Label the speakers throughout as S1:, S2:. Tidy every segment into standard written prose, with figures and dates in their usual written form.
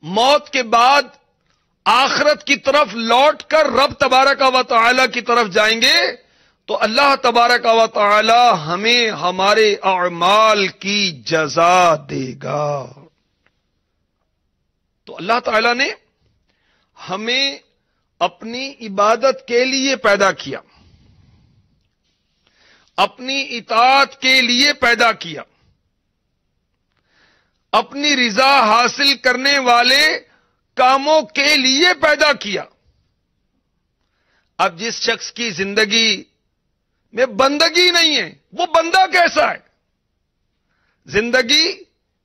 S1: موت کے بعد آخرت کی طرف لوٹ کر رب تبارک و تعالی کی طرف جائیں گے تو اللہ تبارک و تعالی ہمیں ہمارے اعمال کی جزا دے گا۔ تو اللہ تعالی نے ہمیں اپنی عبادت کے لیے پیدا کیا، اپنی اطاعت کے لیے پیدا کیا، اپنی رضا حاصل کرنے والے کاموں کے لیے پیدا کیا۔ اب جس شخص کی زندگی میں بندگی نہیں ہے وہ بندہ کیسا ہے؟ زندگی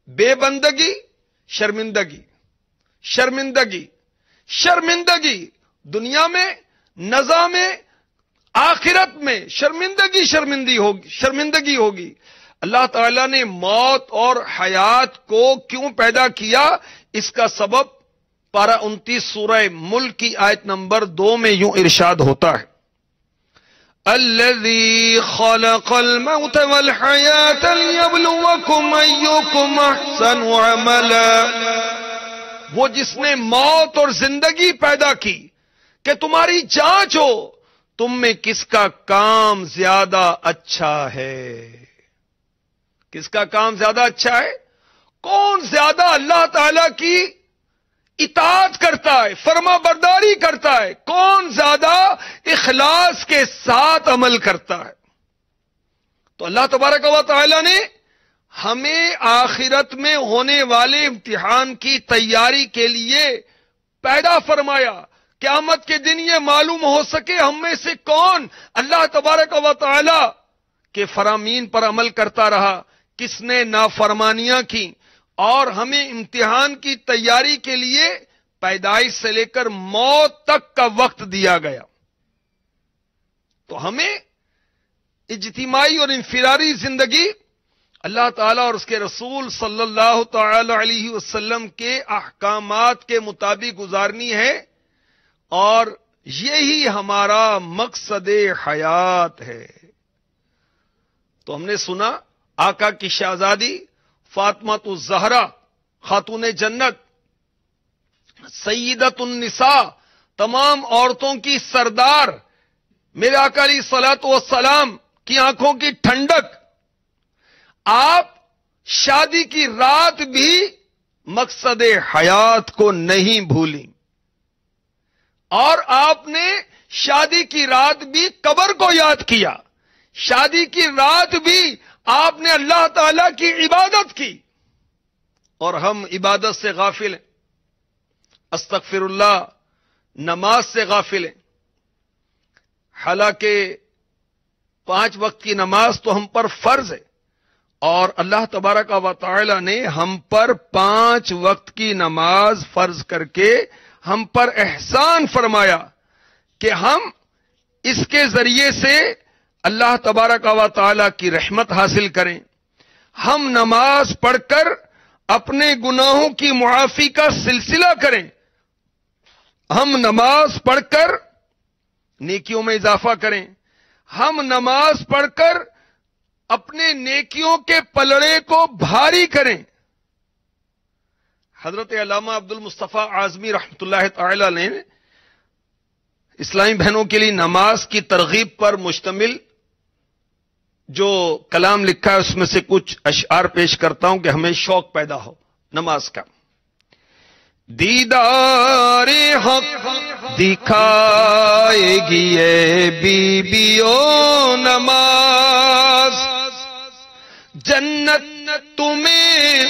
S1: بے بندگی، شرمندگی، شرمندگی، شرمندگی، دنیا میں نظام آخرت میں شرمندگی ہوگی۔ اللہ تعالیٰ نے موت اور حیات کو کیوں پیدا کیا؟ اس کا سبب پارہ 29 سورہ ملک کی آیت نمبر 2 میں یوں ارشاد ہوتا ہے، الذی خلق الموت والحیات لیبلوکم ایکم احسن عملا، وہ جس نے موت اور زندگی پیدا کی کہ تمہاری جانچ ہو تم میں کس کا کام زیادہ اچھا ہے۔ کس کا کام زیادہ اچھا ہے؟ کون زیادہ اللہ تعالی کی اطاعت کرتا ہے، فرما برداری کرتا ہے، کون زیادہ اخلاص کے ساتھ عمل کرتا ہے۔ تو اللہ تبارک و تعالی نے ہمیں آخرت میں ہونے والے امتحان کی تیاری کے لیے پیدا فرمایا۔ قیامت کے دن یہ معلوم ہو سکے ہم میں سے کون اللہ تبارک و تعالی کے فرامین پر عمل کرتا رہا، کس نے نافرمانیاں کی، اور ہمیں امتحان کی تیاری کے لیے پیدائش سے لے کر موت تک کا وقت دیا گیا۔ تو ہمیں اجتماعی اور انفرادی زندگی اللہ تعالیٰ اور اس کے رسول صلی اللہ تعالی علیہ وسلم کے احکامات کے مطابق گزارنی ہے، اور یہی ہمارا مقصد حیات ہے۔ تو ہم نے سنا آقا کی شہزادی فاطمہ الزہرا خاتون جنت، سیدۃ النساء، تمام عورتوں کی سردار، میرے آقا علیہ الصلوۃ والسلام کی آنکھوں کی ٹھنڈک، آپ شادی کی رات بھی مقصد حیات کو نہیں بھولیں، اور آپ نے شادی کی رات بھی قبر کو یاد کیا، شادی کی رات بھی آپ نے اللہ تعالی کی عبادت کی، اور ہم عبادت سے غافل ہیں، استغفر اللہ، نماز سے غافل ہیں۔ حالانکہ 5 وقت کی نماز تو ہم پر فرض ہے، اور اللہ تبارک و تعالی نے ہم پر 5 وقت کی نماز فرض کر کے ہم پر احسان فرمایا کہ ہم اس کے ذریعے سے اللہ تبارک و تعالی کی رحمت حاصل کریں، ہم نماز پڑھ کر اپنے گناہوں کی معافی کا سلسلہ کریں، ہم نماز پڑھ کر نیکیوں میں اضافہ کریں، ہم نماز پڑھ کر اپنے نیکیوں کے پلڑے کو بھاری کریں۔ حضرت علامہ عبد المصطفیٰ اعظمی رحمۃ اللہ تعالی نے اسلامی بہنوں کے لیے نماز کی ترغیب پر مشتمل جو کلام لکھا ہے اس میں سے کچھ اشعار پیش کرتا ہوں کہ ہمیں شوق پیدا ہو نماز کا۔ دیدار حق دکھائے گی اے بیبیوں نماز، جنت تمہیں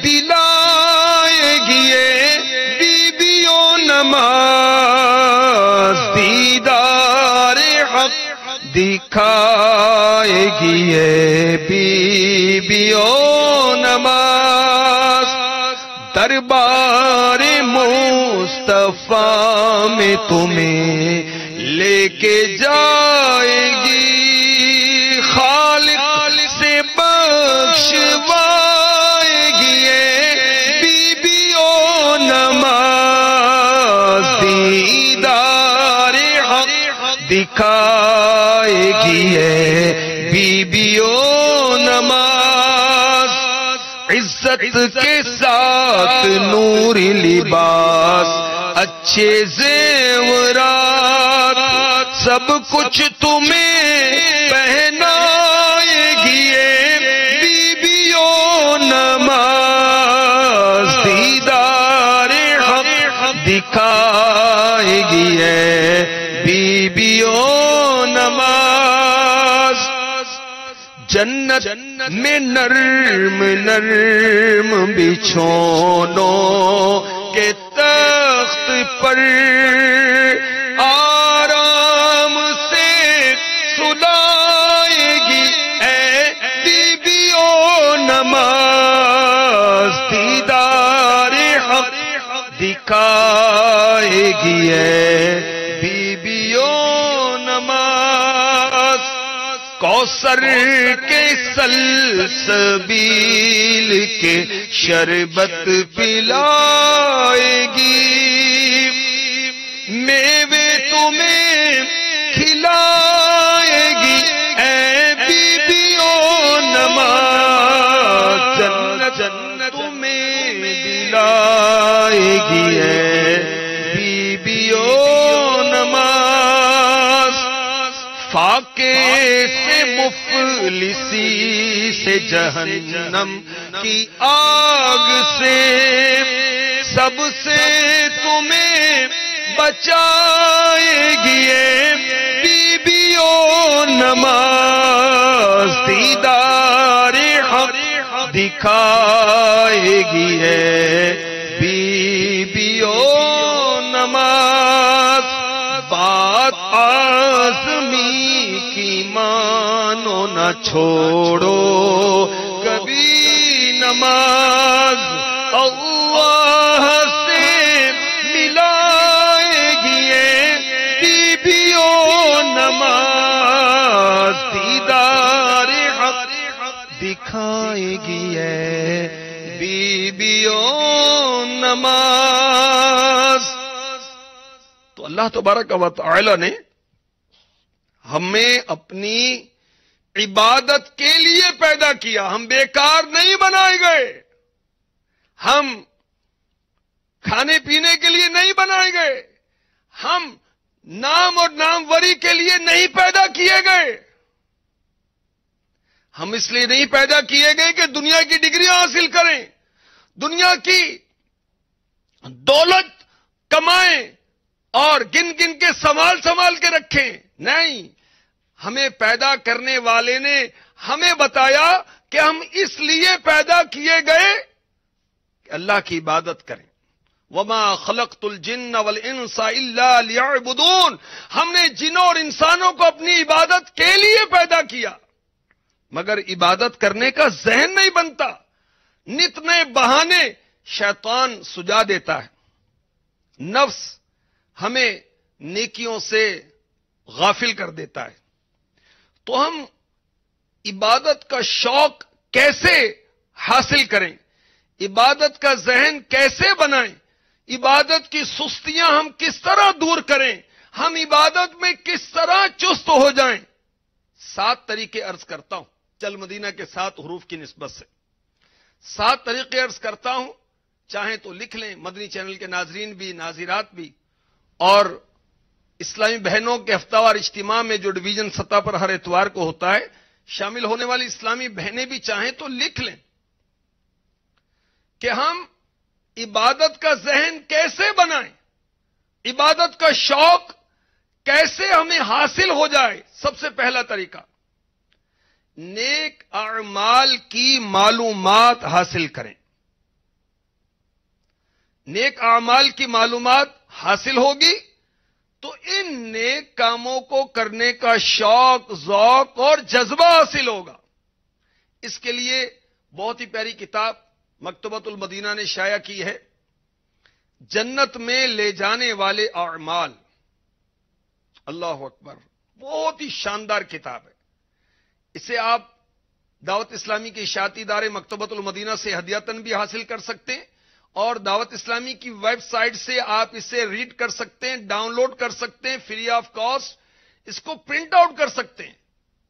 S1: دلائے گی اے بیبیوں نماز، دیدار حق دکھائے گی اے بیبیوں نماز، دربار مصطفیٰ میں تمہیں لے کے جائے گی، خالق سے بخشوائے گی اے بیبیوں نماز، دیدار حق دکھائے گی اے بیبیوں نماز، عزت عزت کے ساتھ نوری لباس، اچھے زیورات، سب کچھ تمہیں پہنائے گی بیویوں نماز، دیدار حق دکھائے گی بیویوں نماز۔ جنت میں نرم نرم بچھونوں کے تخت پر آرام سے سلائے گی بیویوں نماز، دیدار حق دکھائے گی بیویوں نماز۔ کوثر کے سلسبیل کے شربت پلائے گی، میوے تمہیں کھلائے گی بیویوں نماز، جنت تمہیں دلائے گی بیویوں نماز۔ فاقے سے مفلسی سے جہنم کی آگ سے، سب سے تمہیں بچائے گی بیویوں نماز، دیدار حق دکھائے گی بیویوں نماز۔ بات آزمی کی مانو نہ چھوڑو کبھی نماز، اللہ سے ملائے گی بیویوں نماز، دیدار حق دکھائے گی بیویوں نماز۔ تو اللہ تبارک و تعالی نے ہمیں اپنی عبادت کے لیے پیدا کیا، ہم بیکار نہیں بنائے گئے، ہم کھانے پینے کے لیے نہیں بنائے گئے، ہم نام اور ناموری کے لیے نہیں پیدا کیے گئے، ہم اس لیے نہیں پیدا کیے گئے کہ دنیا کی ڈگریاں حاصل کریں، دنیا کی دولت کمائیں اور گن گن کے سنبھال کے رکھیں، نہیں، ہمیں پیدا کرنے والے نے ہمیں بتایا کہ ہم اس لیے پیدا کیے گئے کہ اللہ کی عبادت کریں۔ وَمَا خَلَقْتُ الْجِنَّ وَالْإِنسَ إِلَّا لِيَعْبُدُونَ، ہم نے جنوں اور انسانوں کو اپنی عبادت کے لیے پیدا کیا، مگر عبادت کرنے کا ذہن نہیں بنتا، نت نئے بہانے شیطان سجا دیتا ہے، نفس ہمیں نیکیوں سے غافل کر دیتا ہے۔ تو ہم عبادت کا شوق کیسے حاصل کریں، عبادت کا ذہن کیسے بنائیں، عبادت کی سستیاں ہم کس طرح دور کریں، ہم عبادت میں کس طرح چست ہو جائیں۔ 7 طریقے عرض کرتا ہوں، چل مدینہ کے 7 حروف کی نسبت سے 7 طریقے عرض کرتا ہوں، چاہیں تو لکھ لیں، مدنی چینل کے ناظرین بھی ناظرات بھی، اور اسلامی بہنوں کے ہفتہ وار اجتماع میں جو ڈویژن سطح پر ہر اتوار کو ہوتا ہے، شامل ہونے والی اسلامی بہنیں بھی چاہیں تو لکھ لیں کہ ہم عبادت کا ذہن کیسے بنائیں، عبادت کا شوق کیسے ہمیں حاصل ہو جائے۔ سب سے پہلا طریقہ، نیک اعمال کی معلومات حاصل کریں۔ نیک اعمال کی معلومات حاصل ہوگی تو ان نیک کاموں کو کرنے کا شوق، ذوق اور جذبہ حاصل ہوگا۔ اس کے لیے بہت ہی پیاری کتاب مکتبۃ المدینہ نے شائع کی ہے، جنت میں لے جانے والے اعمال۔ اللہ اکبر، بہت ہی شاندار کتاب ہے۔ اسے آپ دعوت اسلامی کے اشاعتی ادارے مکتبۃ المدینہ سے ہدیۃً بھی حاصل کر سکتے ہیں، اور دعوت اسلامی کی ویب سائٹ سے آپ اسے ریڈ کر سکتے ہیں، ڈاؤن لوڈ کر سکتے ہیں فری آف کاسٹ، اس کو پرنٹ آؤٹ کر سکتے ہیں۔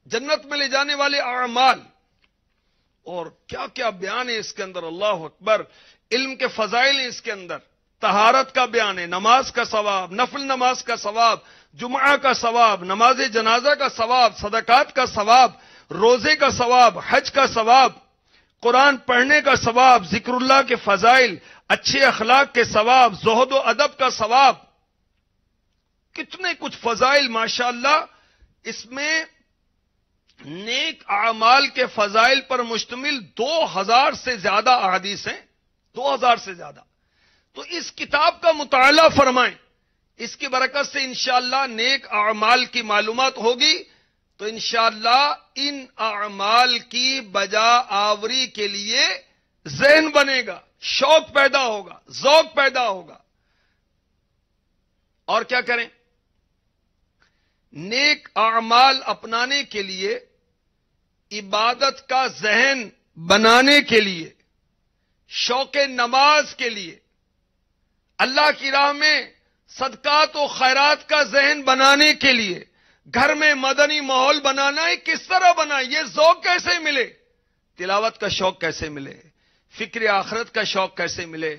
S1: جنت میں لے جانے والے اعمال، اور کیا کیا بیان ہے اس کے اندر، اللہ اکبر. علم کے فضائل ہیں اس کے اندر، طہارت کا بیان ہے، نماز کا ثواب، نفل نماز کا ثواب، جمعہ کا ثواب، نماز جنازہ کا ثواب، صدقات کا ثواب، روزے کا ثواب، حج کا ثواب، قرآن پڑھنے کا ثواب، ذکر اللہ کے فضائل، اچھے اخلاق کے ثواب، زہد و ادب کا ثواب. کتنے کچھ فضائل ماشاءاللہ. اس میں نیک اعمال کے فضائل پر مشتمل 2000 سے زیادہ احادیث ہیں، 2000 سے زیادہ. تو اس کتاب کا مطالعہ فرمائیں، اس کی برکت سے انشاءاللہ نیک اعمال کی معلومات ہوگی، تو انشاءاللہ ان اعمال کی بجا آوری کے لیے ذہن بنے گا، شوق پیدا ہوگا، ذوق پیدا ہوگا. اور کیا کریں؟ نیک اعمال اپنانے کے لیے، عبادت کا ذہن بنانے کے لیے، شوق نماز کے لیے، اللہ کی راہ میں صدقات و خیرات کا ذہن بنانے کے لیے، گھر میں مدنی ماحول بنانا ہے. کس طرح بنائے؟ یہ ذوق کیسے ملے؟ تلاوت کا شوق کیسے ملے؟ فکر آخرت کا شوق کیسے ملے؟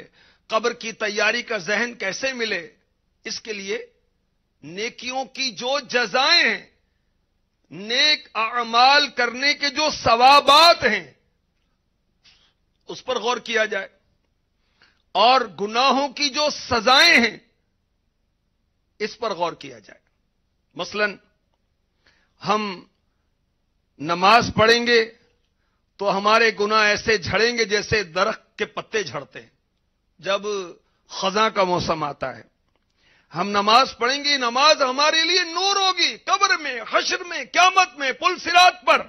S1: قبر کی تیاری کا ذہن کیسے ملے؟ اس کے لیے نیکیوں کی جو جزائیں ہیں، نیک اعمال کرنے کے جو ثوابات ہیں، اس پر غور کیا جائے، اور گناہوں کی جو سزائیں ہیں اس پر غور کیا جائے. مثلا ہم نماز پڑھیں گے تو ہمارے گناہ ایسے جھڑیں گے جیسے درخت کے پتے جھڑتے ہیں جب خزاں کا موسم آتا ہے. ہم نماز پڑھیں گے، نماز ہمارے لیے نور ہوگی، قبر میں، حشر میں، قیامت میں، پل صراط پر.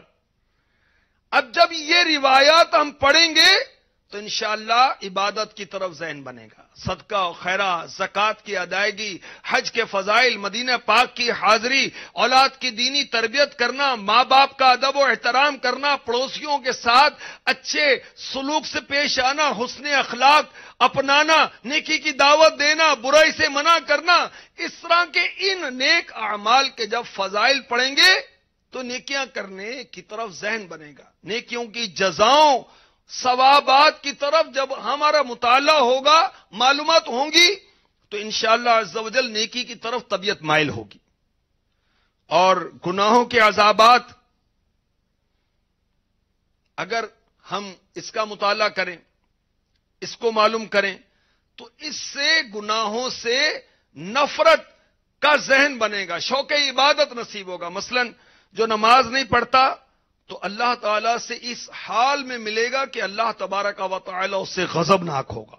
S1: اب جب یہ روایات ہم پڑھیں گے تو انشاءاللہ عبادت کی طرف ذہن بنے گا. صدقہ و خیرات، زکوٰۃ کی ادائیگی، حج کے فضائل، مدینہ پاک کی حاضری، اولاد کی دینی تربیت کرنا، ماں باپ کا ادب و احترام کرنا، پڑوسیوں کے ساتھ اچھے سلوک سے پیش آنا، حسن اخلاق اپنانا، نیکی کی دعوت دینا، برائی سے منع کرنا. اس طرح کے ان نیک اعمال کے جب فضائل پڑھیں گے تو نیکیاں کرنے کی طرف ذہن بنے گا. نیکیوں کی جزاؤں، ثوابات کی طرف جب ہمارا مطالعہ ہوگا، معلومات ہوں گی، تو انشاءاللہ عز و جل نیکی کی طرف طبیعت مائل ہوگی. اور گناہوں کے عذابات، اگر ہم اس کا مطالعہ کریں، اس کو معلوم کریں، تو اس سے گناہوں سے نفرت کا ذہن بنے گا، شوق عبادت نصیب ہوگا. مثلا جو نماز نہیں پڑھتا تو اللہ تعالیٰ سے اس حال میں ملے گا کہ اللہ تبارک و تعالیٰ اس سے غضبناک ہوگا.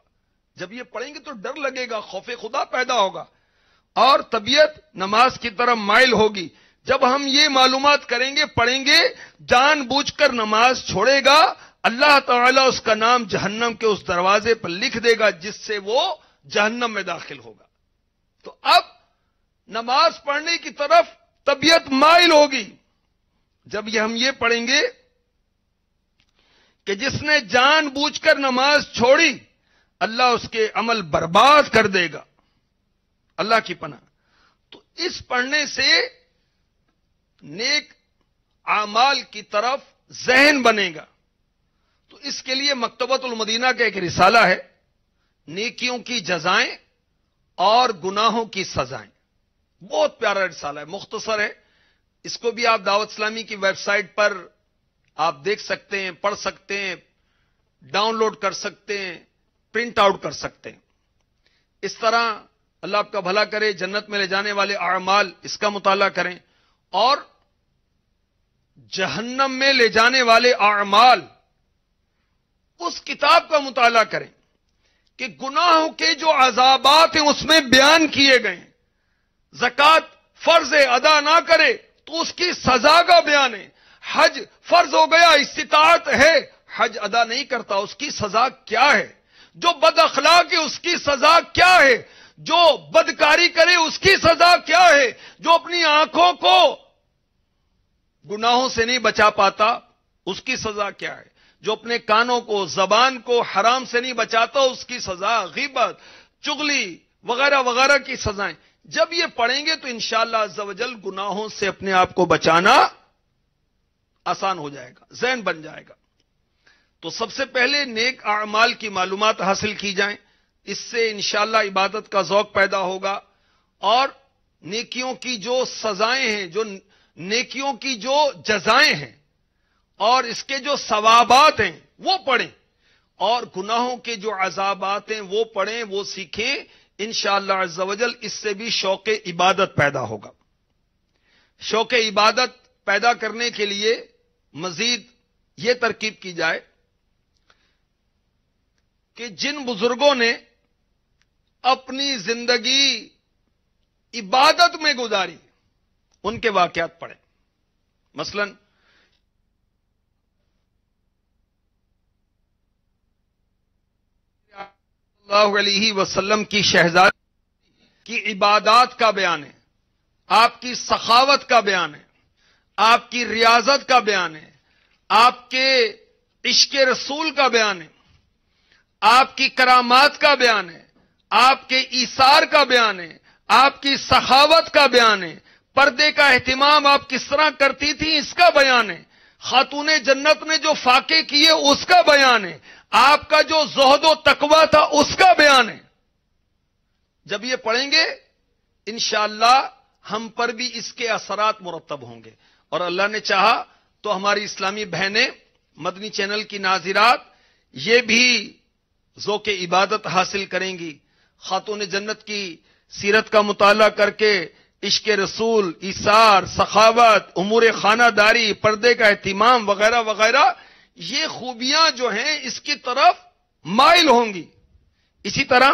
S1: جب یہ پڑھیں گے تو ڈر لگے گا، خوف خدا پیدا ہوگا، اور طبیعت نماز کی طرف مائل ہوگی. جب ہم یہ معلومات کریں گے، پڑھیں گے، جان بوجھ کر نماز چھوڑے گا، اللہ تعالیٰ اس کا نام جہنم کے اس دروازے پر لکھ دے گا جس سے وہ جہنم میں داخل ہوگا. تو اب نماز پڑھنے کی طرف طبیعت مائل ہوگی. جب ہم یہ پڑھیں گے کہ جس نے جان بوجھ کر نماز چھوڑی اللہ اس کے عمل برباد کر دے گا، اللہ کی پناہ. تو اس پڑھنے سے نیک اعمال کی طرف ذہن بنے گا. تو اس کے لیے مکتبۃ المدینہ کا ایک رسالہ ہے، نیکیوں کی جزائیں اور گناہوں کی سزائیں. بہت پیارا رسالہ ہے، مختصر ہے. اس کو بھی آپ دعوت اسلامی کی ویب سائٹ پر آپ دیکھ سکتے ہیں، پڑھ سکتے ہیں، ڈاؤن لوڈ کر سکتے ہیں، پرنٹ آؤٹ کر سکتے ہیں. اس طرح اللہ آپ کا بھلا کرے، جنت میں لے جانے والے اعمال، اس کا مطالعہ کریں، اور جہنم میں لے جانے والے اعمال، اس کتاب کا مطالعہ کریں کہ گناہوں کے جو عذابات ہیں اس میں بیان کیے گئے ہیں. زکوٰۃ فرض ادا نہ کرے تو اس کی سزا کا بیان ہے. حج فرض ہو گیا، استطاعت ہے، حج ادا نہیں کرتا، اس کی سزا کیا ہے. جو بد اخلاق ہے اس کی سزا کیا ہے. جو بدکاری کرے اس کی سزا کیا ہے. جو اپنی آنکھوں کو گناہوں سے نہیں بچا پاتا اس کی سزا کیا ہے. جو اپنے کانوں کو، زبان کو حرام سے نہیں بچاتا اس کی سزا، غیبت، چغلی وغیرہ وغیرہ کی سزائیں. جب یہ پڑھیں گے تو انشاءاللہ عز و جل گناہوں سے اپنے آپ کو بچانا آسان ہو جائے گا، ذہن بن جائے گا. تو سب سے پہلے نیک اعمال کی معلومات حاصل کی جائیں، اس سے انشاءاللہ عبادت کا ذوق پیدا ہوگا، اور نیکیوں کی جو سزائیں ہیں، جو نیکیوں کی جو جزائیں ہیں اور اس کے جو ثوابات ہیں وہ پڑھیں، اور گناہوں کے جو عذابات ہیں وہ پڑھیں، وہ سیکھیں، انشاءاللہ عز و جل اس سے بھی شوق عبادت پیدا ہوگا۔ شوق عبادت پیدا کرنے کے لیے مزید یہ ترکیب کی جائے کہ جن بزرگوں نے اپنی زندگی عبادت میں گزاری ان کے واقعات پڑھیں۔ مثلا اللہ علیہ وسلم کی شہزادی کی عبادات کا بیان ہے، آپ کی سخاوت کا بیان ہے، آپ کی ریاضت کا بیان ہے، آپ کے عشق رسول کا بیان ہے، آپ کی کرامات کا بیان ہے، آپ کے ایثار کا بیان ہے، آپ کی سخاوت کا بیان ہے، پردے کا اہتمام آپ کس طرح کرتی تھی اس کا بیان ہے، خاتون جنت نے جو فاقے کیے اس کا بیان ہے، آپ کا جو زہد و تقوی تھا اس کا بیان ہے۔ جب یہ پڑھیں گے انشاءاللہ ہم پر بھی اس کے اثرات مرتب ہوں گے، اور اللہ نے چاہا تو ہماری اسلامی بہنیں، مدنی چینل کی ناظرات، یہ بھی ذوق عبادت حاصل کریں گی، خاتون جنت کی سیرت کا مطالعہ کر کے عشق رسول، ایثار، سخاوت، امور خانہ داری، پردے کا اہتمام وغیرہ وغیرہ، یہ خوبیاں جو ہیں اس کی طرف مائل ہوں گی۔ اسی طرح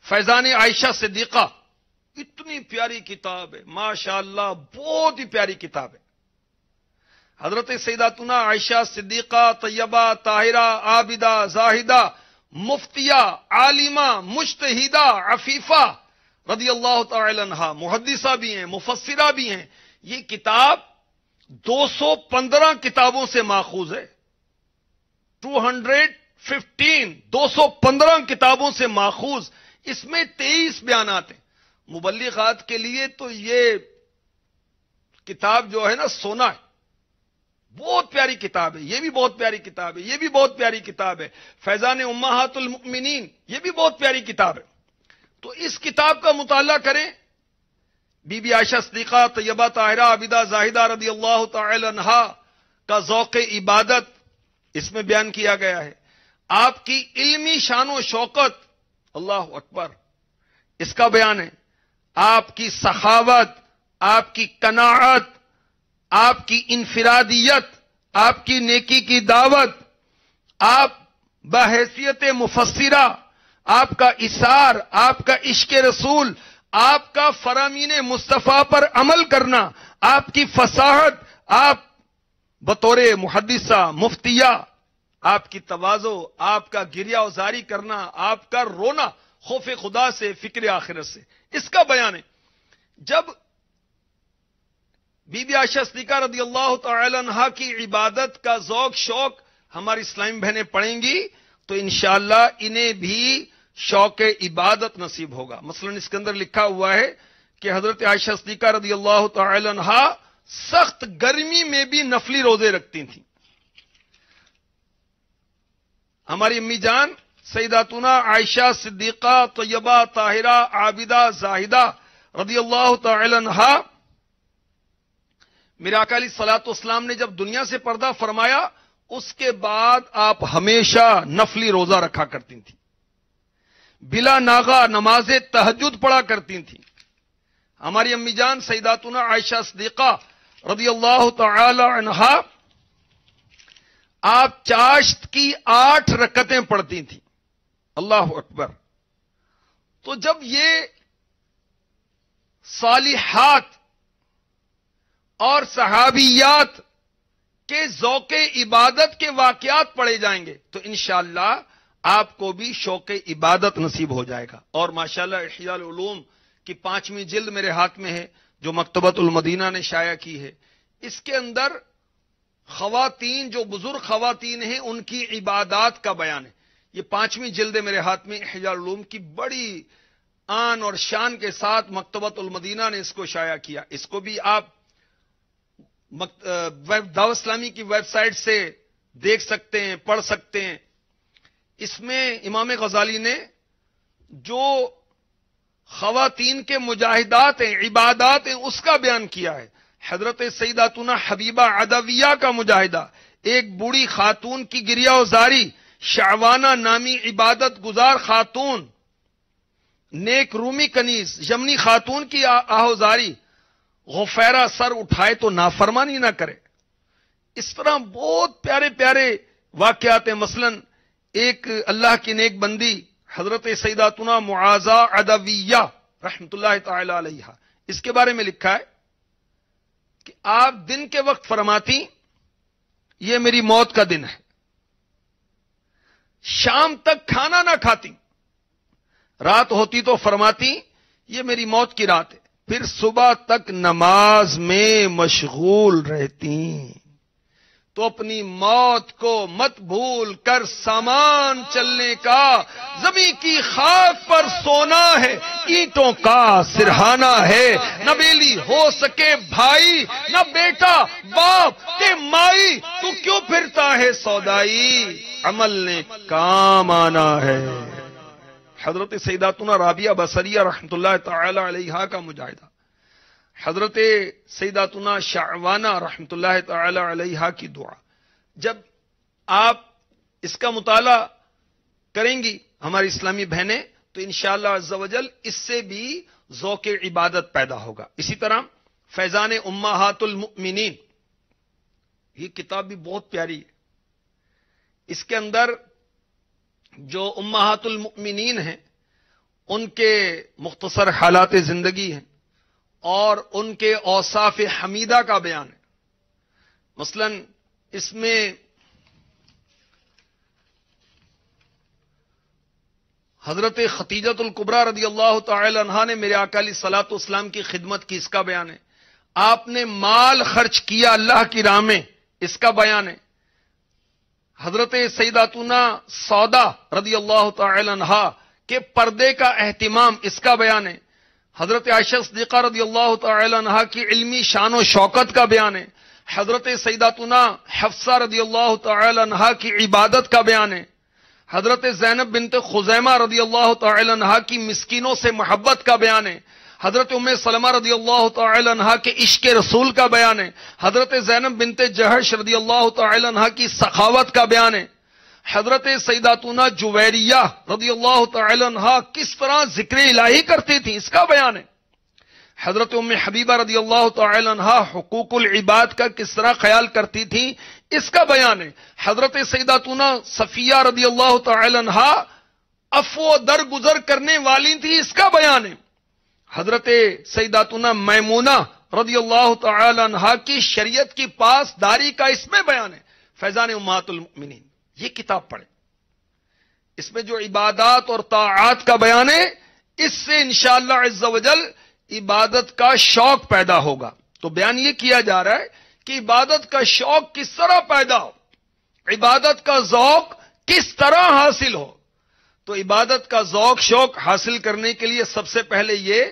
S1: فیضان عائشہ صدیقہ، اتنی پیاری کتاب ہے، ماشاءاللہ بہت ہی پیاری کتاب ہے۔ حضرت سیداتنا عائشہ صدیقہ طیبہ طاہرہ عابدہ زاہدہ مفتیہ عالمہ مجتہدہ عفیفہ رضی اللہ تعالی عنہا، محدثہ بھی ہیں، مفسرہ بھی ہیں، یہ کتاب 215 کتابوں سے ماخوذ ہے، 215 کتابوں سے ماخوذ، اس میں 23 بیانات ہیں۔ مبلغات کے لیے تو یہ کتاب جو ہے نا سونا ہے، بہت پیاری کتاب ہے، یہ بھی بہت پیاری کتاب ہے، یہ بھی بہت پیاری کتاب ہے۔ فیضان امہات المؤمنین، یہ بھی بہت پیاری کتاب ہے۔ تو اس کتاب کا مطالعہ کریں، بی بی عائشہ صدیقہ طیبہ طاہرہ عابدہ زاہدہ رضی اللہ تعالی عنہا کا ذوق عبادت اس میں بیان کیا گیا ہے، آپ کی علمی شان و شوکت، اللہ اکبر، اس کا بیان ہے، آپ کی سخاوت، آپ کی قناعت، آپ کی انفرادیت، آپ کی نیکی کی دعوت، آپ بحیثیت مفسرہ، آپ کا اثار، آپ کا عشق رسول، آپ کا فرامین مصطفیٰ پر عمل کرنا، آپ کی فصاحت، آپ بطور محدثہ مفتیہ، آپ کی تواضع، آپ کا گریہ وزاری کرنا، آپ کا رونا خوف خدا سے، فکر آخرت سے، اس کا بیان ہے۔ جب بی بی عائشہ صدیقہ رضی اللہ تعالی عنہا کی عبادت کا ذوق شوق ہماری اسلامی بہنیں پڑھیں گی تو انشاءاللہ انہیں بھی شوق عبادت نصیب ہوگا۔ مثلا اس کے اندر لکھا ہوا ہے کہ حضرت عائشہ صدیقہ رضی اللہ تعالی عنہا سخت گرمی میں بھی نفلی روزے رکھتی تھیں۔ ہماری امی جان سیداتنا عائشہ صدیقہ طیبہ طاہرہ عابدہ زاہدہ رضی اللہ تعالی عنہا، میرے آقا علیہ الصلوۃ والسلام نے جب دنیا سے پردہ فرمایا اس کے بعد آپ ہمیشہ نفلی روزہ رکھا کرتی تھیں، بلا ناغہ نماز تہجد پڑھا کرتی تھیں۔ ہماری امی جان سیداتنا عائشہ صدیقہ رضی اللہ تعالی عنہا آپ چاشت کی 8 رکعتیں پڑھتی تھیں، اللہ اکبر۔ تو جب یہ صالحات اور صحابیات کے ذوق عبادت کے واقعات پڑھے جائیں گے تو انشاءاللہ آپ کو بھی شوق عبادت نصیب ہو جائے گا۔ اور ماشاءاللہ احیاء العلوم کی 5ویں جلد میرے ہاتھ میں ہے جو مکتبۃ المدینہ نے شائع کی ہے، اس کے اندر خواتین، جو بزرگ خواتین ہیں ان کی عبادات کا بیان ہے۔ یہ 5ویں جلد میرے ہاتھ میں احیاء العلوم کی بڑی آن اور شان کے ساتھ مکتبۃ المدینہ نے اس کو شائع کیا۔ اس کو بھی آپ دعوت اسلامی کی ویب سائٹ سے دیکھ سکتے ہیں، پڑھ سکتے ہیں۔ اس میں امام غزالی نے جو خواتین کے مجاہدات ہیں، عبادات ہیں، اس کا بیان کیا ہے۔ حضرت سیداتنا حبیبہ عدویہ کا مجاہدہ، ایک بوڑھی خاتون کی گریہ وزاری، شعوانہ نامی عبادت گزار خاتون، نیک رومی کنیز یمنی خاتون کی آہوزاری، غفیرہ سر اٹھائے تو نافرمانی نہ کرے۔ اس طرح بہت پیارے پیارے واقعات ہیں۔ مثلا ایک اللہ کی نیک بندی حضرت سیداتنا معاذہ عدویہ رحمت اللہ تعالی علیہا، اس کے بارے میں لکھا ہے کہ آپ دن کے وقت فرماتی یہ میری موت کا دن ہے، شام تک کھانا نہ کھاتی، رات ہوتی تو فرماتی یہ میری موت کی رات ہے، پھر صبح تک نماز میں مشغول رہتی، تو اپنی موت کو مت بھول کر سامان چلنے کا، زمین کی خاک پر سونا ہے، اینٹوں کا سرہانا ہے، نہ بیلی ہو سکے بھائی، نہ بیٹا باپ کے مائی، تو کیوں پھرتا ہے سودائی، عمل نے کام آنا ہے۔ حضرت سیداتنا رابعہ بصریہ رحمت اللہ تعالی علیہا کا مجاہدہ، حضرت سیداتنا شعوانہ رحمت اللہ تعالی علیہا کی دعا۔ جب آپ اس کا مطالعہ کریں گی ہماری اسلامی بہنیں تو انشاءاللہ عز و جل اس سے بھی ذوق عبادت پیدا ہوگا۔ اسی طرح فیضان امہات المؤمنین، یہ کتاب بھی بہت پیاری ہے۔ اس کے اندر جو امہات المؤمنین ہیں ان کے مختصر حالات زندگی ہیں اور ان کے اوصاف حمیدہ کا بیان ہے۔ مثلا اس میں حضرت خدیجۃ الکبریٰ رضی اللہ تعالی عنہا نے میرے آقا علیہ الصلوۃ والسلام کی خدمت کی، اس کا بیان ہے۔ آپ نے مال خرچ کیا اللہ کی راہ میں، اس کا بیان ہے۔ حضرت سیداتنا سودا رضی اللہ تعالی عنہا کے پردے کا اہتمام، اس کا بیان ہے۔ حضرت عائشہ صدیقہ رضی اللہ تعالی عنہا کی علمی شان و شوکت کا بیان ہے۔ حضرت سیداتنا حفصہ رضی اللہ تعالی عنہا کی عبادت کا بیان ہے۔ حضرت زینب بنت خزیمہ رضی اللہ تعالی عنہا کی مسکینوں سے محبت کا بیان ہے۔ حضرت ام سلمہ رضی اللہ تعالی عنہا کے عشق رسول کا بیان ہے۔ حضرت زینب بنت جہش رضی اللہ تعالی عنہا کی سخاوت کا بیان ہے۔ حضرت سیداتنا جویریہ رضی اللہ تعالی عنہا کس طرح ذکر الہی کرتی تھی، اس کا بیان ہے۔ حضرت ام حبیبہ رضی اللہ تعالی عنہا حقوق العباد کا کس طرح خیال کرتی تھی، اس کا بیان ہے۔ حضرت سیداتنا صفیہ رضی اللہ تعالی عنہا عفو درگزر کرنے والی تھی، اس کا بیان ہے۔ حضرت سیداتنا میمونہ رضی اللہ تعالی عنہا کی شریعت کی پاسداری کا اس میں بیان ہے۔ فیضان امہات المؤمنین، یہ کتاب پڑھیں، اس میں جو عبادات اور طاعات کا بیان ہے، اس سے انشاءاللہ عز و جل عبادت کا شوق پیدا ہوگا۔ تو بیان یہ کیا جا رہا ہے کہ عبادت کا شوق کس طرح پیدا ہو، عبادت کا ذوق کس طرح حاصل ہو۔ تو عبادت کا ذوق شوق حاصل کرنے کے لیے سب سے پہلے یہ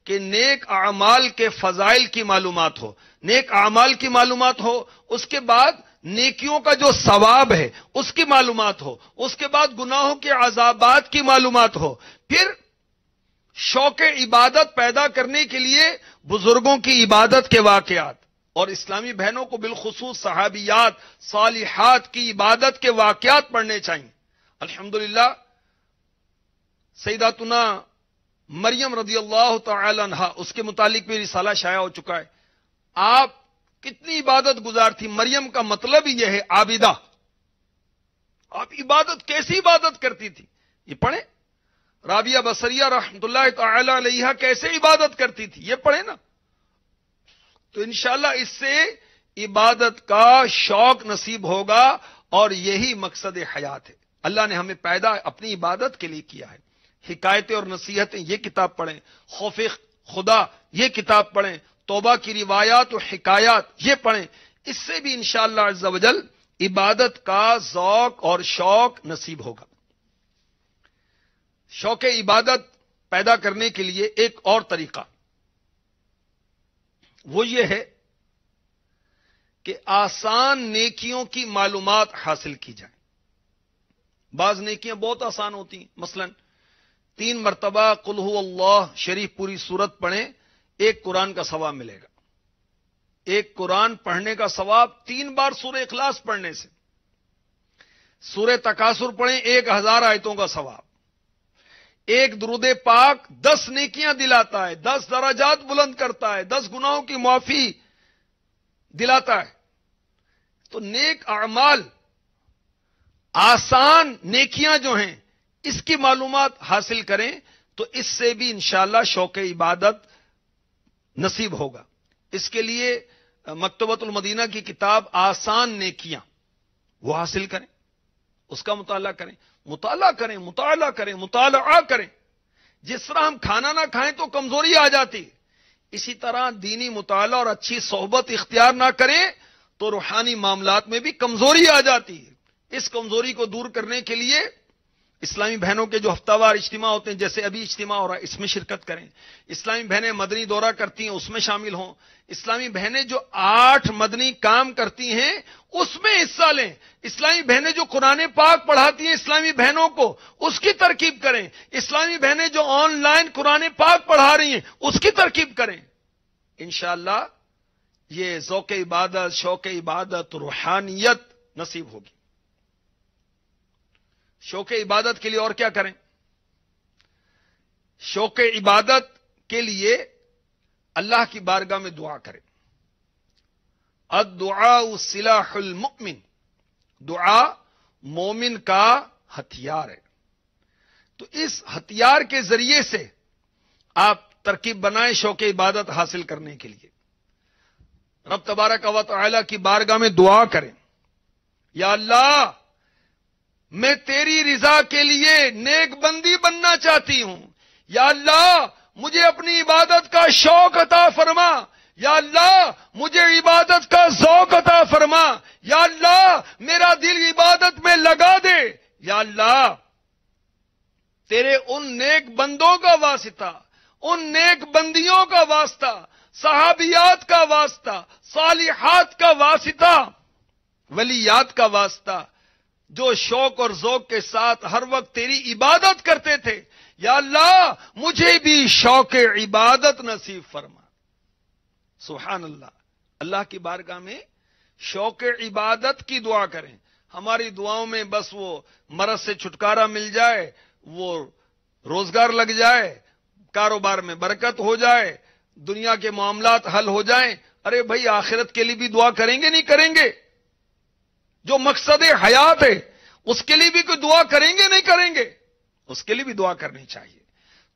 S1: کہ نیک اعمال کے فضائل کی معلومات ہو، نیک اعمال کی معلومات ہو، اس کے بعد نیکیوں کا جو ثواب ہے اس کی معلومات ہو، اس کے بعد گناہوں کے عذابات کی معلومات ہو، پھر شوق عبادت پیدا کرنے کے لیے بزرگوں کی عبادت کے واقعات اور اسلامی بہنوں کو بالخصوص صحابیات صالحات کی عبادت کے واقعات پڑھنے چاہیے۔ الحمدللہ سیداتنا مریم رضی اللہ تعالی عنہا، اس کے متعلق بھی رسالہ شائع ہو چکا ہے۔ آپ کتنی عبادت گزار تھی، مریم کا مطلب ہی یہ ہے عابدہ۔ آپ عبادت کیسی عبادت کرتی تھی، یہ پڑھیں۔ رابعہ بصریہ رحمت اللہ تعالی علیہا کیسے عبادت کرتی تھی، یہ پڑھیں نا۔ تو انشاءاللہ اس سے عبادت کا شوق نصیب ہوگا، اور یہی مقصد حیات ہے۔ اللہ نے ہمیں پیدا اپنی عبادت کے لیے کیا ہے۔ حکایتیں اور نصیحتیں، یہ کتاب پڑھیں۔ خوف خدا، یہ کتاب پڑھیں۔ توبہ کی روایات و حکایات، یہ پڑھیں۔ اس سے بھی انشاءاللہ عز و جل عبادت کا ذوق اور شوق نصیب ہوگا۔ شوق عبادت پیدا کرنے کے لیے ایک اور طریقہ وہ یہ ہے کہ آسان نیکیوں کی معلومات حاصل کی جائیں. بعض نیکیاں بہت آسان ہوتی ہیں، مثلا 3 مرتبہ قل هو اللہ شریف پوری سورت پڑھیں، 1 قرآن کا ثواب ملے گا. 1 قرآن پڑھنے کا ثواب 3 بار سورہ اخلاص پڑھنے سے. سورہ تکاثر پڑھیں 1000 آیتوں کا ثواب. 1 درود پاک 10 نیکیاں دلاتا ہے، 10 درجات بلند کرتا ہے، 10 گناہوں کی معافی دلاتا ہے. تو نیک اعمال، آسان نیکیاں جو ہیں اس کی معلومات حاصل کریں تو اس سے بھی انشاءاللہ شوق عبادت نصیب ہوگا. اس کے لیے مکتبۃ المدینہ کی کتاب آسان نیکیاں وہ حاصل کریں، اس کا مطالعہ کریں، مطالعہ کریں. جس طرح ہم کھانا نہ کھائیں تو کمزوری آ جاتی، اسی طرح دینی مطالعہ اور اچھی صحبت اختیار نہ کریں تو روحانی معاملات میں بھی کمزوری آ جاتی ہے. اس کمزوری کو دور کرنے کے لیے اسلامی بہنوں کے جو ہفتہ وار اجتماع ہوتے ہیں، جیسے ابھی اجتماع ہو رہا ہے، اس میں شرکت کریں. اسلامی بہنیں مدنی دورہ کرتی ہیں، اس میں شامل ہوں. اسلامی بہنیں جو 8 مدنی کام کرتی ہیں اس میں حصہ لیں. اسلامی بہنیں جو قرآن پاک پڑھاتی ہیں اسلامی بہنوں کو، اس کی ترکیب کریں. اسلامی بہنیں جو آن لائن قرآن پاک پڑھا رہی ہیں اس کی ترکیب کریں. انشاءاللہ یہ ذوق عبادت، شوق عبادت، روحانیت نصیب ہوگی. شوق عبادت کے لیے اور کیا کریں؟ شوق عبادت کے لیے اللہ کی بارگاہ میں دعا کریں. الدعاء سلاح المؤمن، دعا مومن کا ہتھیار ہے. تو اس ہتھیار کے ذریعے سے آپ ترکیب بنائیں شوق عبادت حاصل کرنے کے لیے. رب تبارک و تعالی کی بارگاہ میں دعا کریں، یا اللہ میں تیری رضا کے لیے نیک بندی بننا چاہتی ہوں. یا اللہ مجھے اپنی عبادت کا شوق عطا فرما. یا اللہ مجھے عبادت کا ذوق عطا فرما. یا اللہ میرا دل عبادت میں لگا دے. یا اللہ تیرے ان نیک بندوں کا واسطہ، ان نیک بندیوں کا واسطہ، صحابیات کا واسطہ، صالحات کا واسطہ، ولیات کا واسطہ، جو شوق اور ذوق کے ساتھ ہر وقت تیری عبادت کرتے تھے، یا اللہ مجھے بھی شوق عبادت نصیب فرما. سبحان اللہ. اللہ کی بارگاہ میں شوق عبادت کی دعا کریں. ہماری دعاؤں میں بس وہ مرض سے چھٹکارا مل جائے، وہ روزگار لگ جائے، کاروبار میں برکت ہو جائے، دنیا کے معاملات حل ہو جائیں. ارے بھائی آخرت کے لیے بھی دعا کریں گے نہیں کریں گے؟ جو مقصد حیات ہے اس کے لیے بھی کوئی دعا کریں گے نہیں کریں گے؟ اس کے لیے بھی دعا کرنی چاہیے.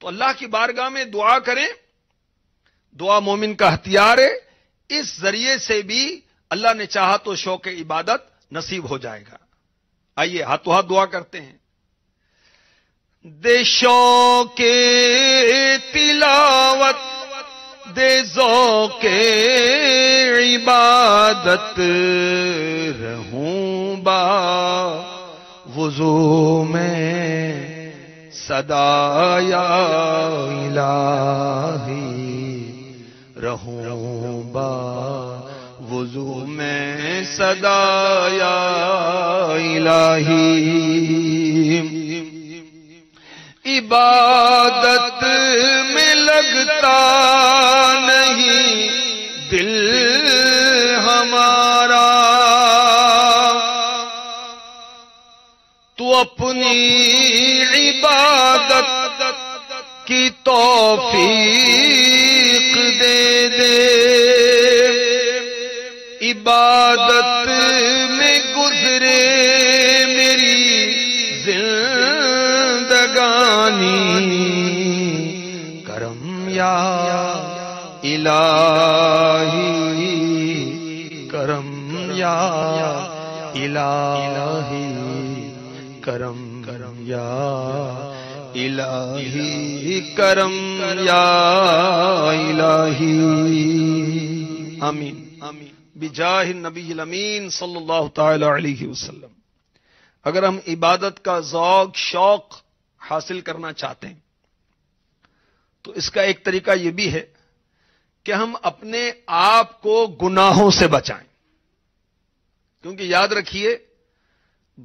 S1: تو اللہ کی بارگاہ میں دعا کریں. دعا مومن کا ہتھیار ہے. اس ذریعے سے بھی اللہ نے چاہا تو شوق عبادت نصیب ہو جائے گا. آئیے ہاتھوں ہاتھ دعا کرتے ہیں. دے شوق تلاوت، دے ذوق عبادت، رہوں با وضو میں صدا یا الہی، رہوں با وضو میں صدا یا الہی. عبادت میں لگتا نہیں دل ہمارا، تو اپنی عبادت کی توفیق دے دے. عبادت میں گزرے میری زندگانی، کرم یا الہی، کرم یا الہی، کرم یا الہی، کرم یا الہی. آمین بجاہ النبی الامین صلی اللہ تعالی علیہ وسلم. اگر ہم عبادت کا ذوق شوق حاصل کرنا چاہتے ہیں تو اس کا ایک طریقہ یہ بھی ہے کہ ہم اپنے آپ کو گناہوں سے بچائیں. کیونکہ یاد رکھیے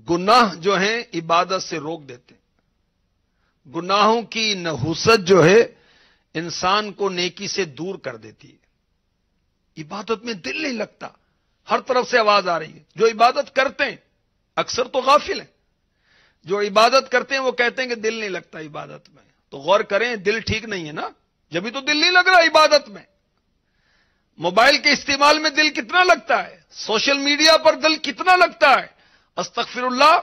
S1: گناہ جو ہیں عبادت سے روک دیتے ہیں، گناہوں کی نحوست جو ہے انسان کو نیکی سے دور کر دیتی ہے، عبادت میں دل نہیں لگتا، ہر طرف سے آواز آ رہی ہے۔ جو عبادت کرتے ہیں اکثر تو غافل ہیں، جو عبادت کرتے ہیں وہ کہتے ہیں کہ دل نہیں لگتا عبادت میں، تو غور کریں دل ٹھیک نہیں ہے نا، جبھی تو دل نہیں لگ رہا عبادت میں۔ موبائل کے استعمال میں دل کتنا لگتا ہے، سوشل میڈیا پر دل کتنا لگتا ہے، استغفر اللہ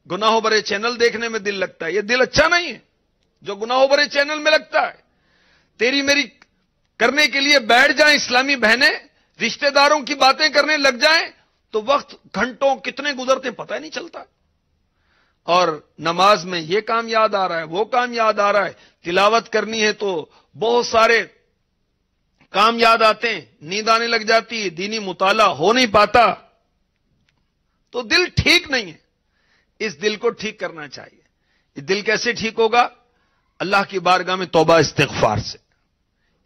S1: گناہوں بھرے چینل دیکھنے میں دل لگتا ہے، یہ دل اچھا نہیں ہے جو گناہوں بھرے چینل میں لگتا ہے۔ تیری میری کرنے کے لیے بیٹھ جائیں اسلامی بہنیں، رشتہ داروں کی باتیں کرنے لگ جائیں تو وقت گھنٹوں کتنے گزرتے ہیں پتہ ہی نہیں چلتا، اور نماز میں یہ کام یاد آ رہا ہے، وہ کام یاد آ رہا ہے، تلاوت کرنی ہے تو بہت سارے کام یاد آتے ہیں، نیند آنے لگ جاتی ہے، دینی مطالعہ ہو نہیں پاتا، تو دل ٹھیک نہیں ہے۔ اس دل کو ٹھیک کرنا چاہیے۔ یہ دل کیسے ٹھیک ہوگا؟ اللہ کی بارگاہ میں توبہ استغفار سے۔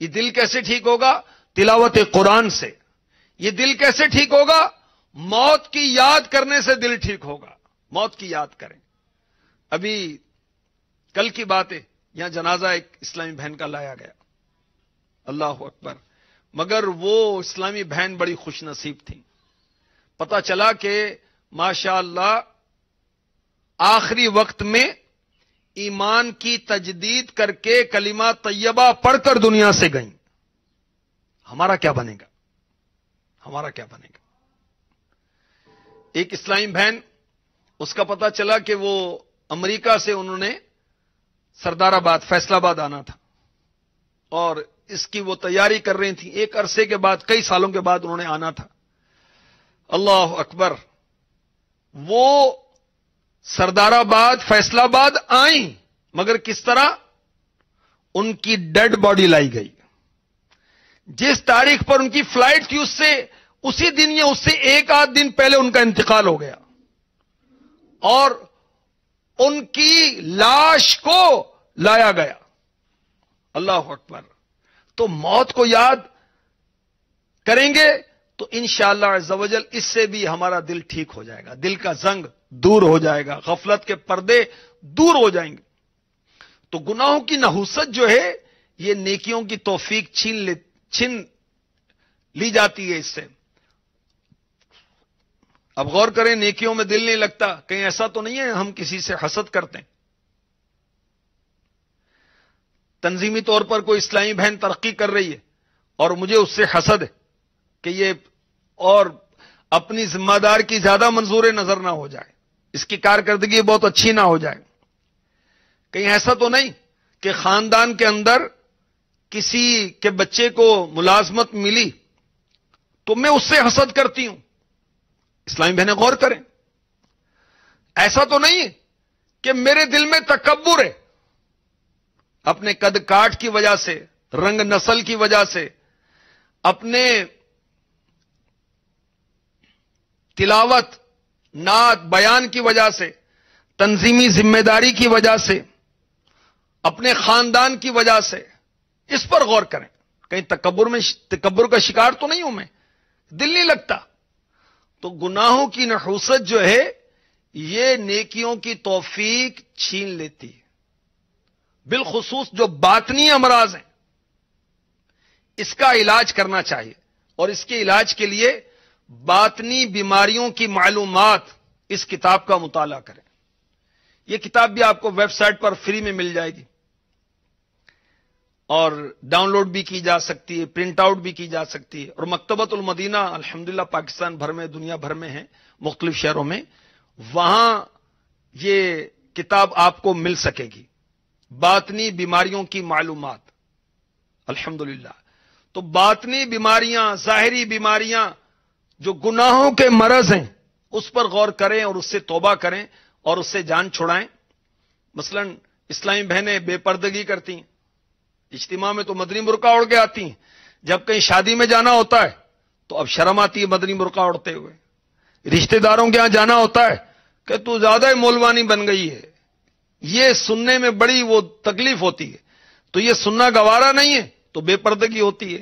S1: یہ دل کیسے ٹھیک ہوگا؟ تلاوت قرآن سے۔ یہ دل کیسے ٹھیک ہوگا؟ موت کی یاد کرنے سے دل ٹھیک ہوگا۔ موت کی یاد کریں۔ ابھی کل کی بات ہے، یہاں جنازہ ایک اسلامی بہن کا لایا گیا، اللہ اکبر، مگر وہ اسلامی بہن بڑی خوش نصیب تھی۔ پتہ چلا کہ ماشاءاللہ آخری وقت میں ایمان کی تجدید کر کے کلمہ طیبہ پڑھ کر دنیا سے گئیں۔ ہمارا کیا بنے گا؟ ہمارا کیا بنے گا؟ ایک اسلامی بہن، اس کا پتہ چلا کہ وہ امریکہ سے انہوں نے سردار آباد فیصل آباد آنا تھا اور اس کی وہ تیاری کر رہی تھی، ایک عرصے کے بعد، کئی سالوں کے بعد انہوں نے آنا تھا۔ اللہ اکبر، وہ سردار آباد فیصل آباد آئیں، مگر کس طرح؟ ان کی ڈیڈ باڈی لائی گئی۔ جس تاریخ پر ان کی فلائٹ تھی اسی دن یا اس سے ایک آدھ دن پہلے ان کا انتقال ہو گیا، اور ان کی لاش کو لایا گیا۔ اللہ اکبر۔ تو موت کو یاد کریں گے تو انشاءاللہ عز و جل اس سے بھی ہمارا دل ٹھیک ہو جائے گا، دل کا زنگ دور ہو جائے گا، غفلت کے پردے دور ہو جائیں گے۔ تو گناہوں کی نحوست جو ہے یہ نیکیوں کی توفیق چھین لی جاتی ہے اس سے۔ اب غور کریں، نیکیوں میں دل نہیں لگتا، کہیں ایسا تو نہیں ہے ہم کسی سے حسد کرتے ہیں؟ تنظیمی طور پر کوئی اسلامی بہن ترقی کر رہی ہے اور مجھے اس سے حسد ہے کہ یہ اور اپنی ذمہ دار کی زیادہ منظور نظر نہ ہو جائے، اس کی کارکردگی بہت اچھی نہ ہو جائے۔ کہیں ایسا تو نہیں کہ خاندان کے اندر کسی کے بچے کو ملازمت ملی تو میں اس سے حسد کرتی ہوں؟ اسلامی بہنیں غور کریں، ایسا تو نہیں ہے کہ میرے دل میں تکبر ہے، اپنے قد کاٹ کی وجہ سے، رنگ نسل کی وجہ سے، اپنے تلاوت نعت بیان کی وجہ سے، تنظیمی ذمہ داری کی وجہ سے، اپنے خاندان کی وجہ سے، اس پر غور کریں، کہیں تکبر کا شکار تو نہیں ہوں میں، دل نہیں لگتا۔ تو گناہوں کی نحوست جو ہے یہ نیکیوں کی توفیق چھین لیتی ہے، بالخصوص جو باطنی امراض ہیں، اس کا علاج کرنا چاہیے، اور اس کے علاج کے لیے باطنی بیماریوں کی معلومات اس کتاب کا مطالعہ کریں۔ یہ کتاب بھی آپ کو ویب سائٹ پر فری میں مل جائے گی، اور ڈاؤن لوڈ بھی کی جا سکتی ہے، پرنٹ آؤٹ بھی کی جا سکتی ہے، اور مکتبۃ المدینہ الحمدللہ پاکستان بھر میں، دنیا بھر میں ہے، مختلف شہروں میں، وہاں یہ کتاب آپ کو مل سکے گی، باطنی بیماریوں کی معلومات، الحمدللہ۔ تو باطنی بیماریاں، ظاہری بیماریاں، جو گناہوں کے مرض ہیں، اس پر غور کریں اور اس سے توبہ کریں اور اس سے جان چھڑائیں۔ مثلا اسلامی بہنیں بے پردگی کرتی ہیں، اجتماع میں تو مدنی برقع اوڑھ کے آتی ہیں، جب کہیں شادی میں جانا ہوتا ہے تو اب شرم آتی ہے مدنی برقع اوڑھتے ہوئے، رشتہ داروں کے ہاں جانا ہوتا ہے کہ تو زیادہ ہی مولوانی بن گئی ہے، یہ سننے میں بڑی وہ تکلیف ہوتی ہے، تو یہ سننا گوارا نہیں ہے، تو بے پردگی ہوتی ہے۔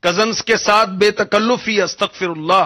S1: کزنز کے ساتھ بے تکلفی، استغفر اللہ،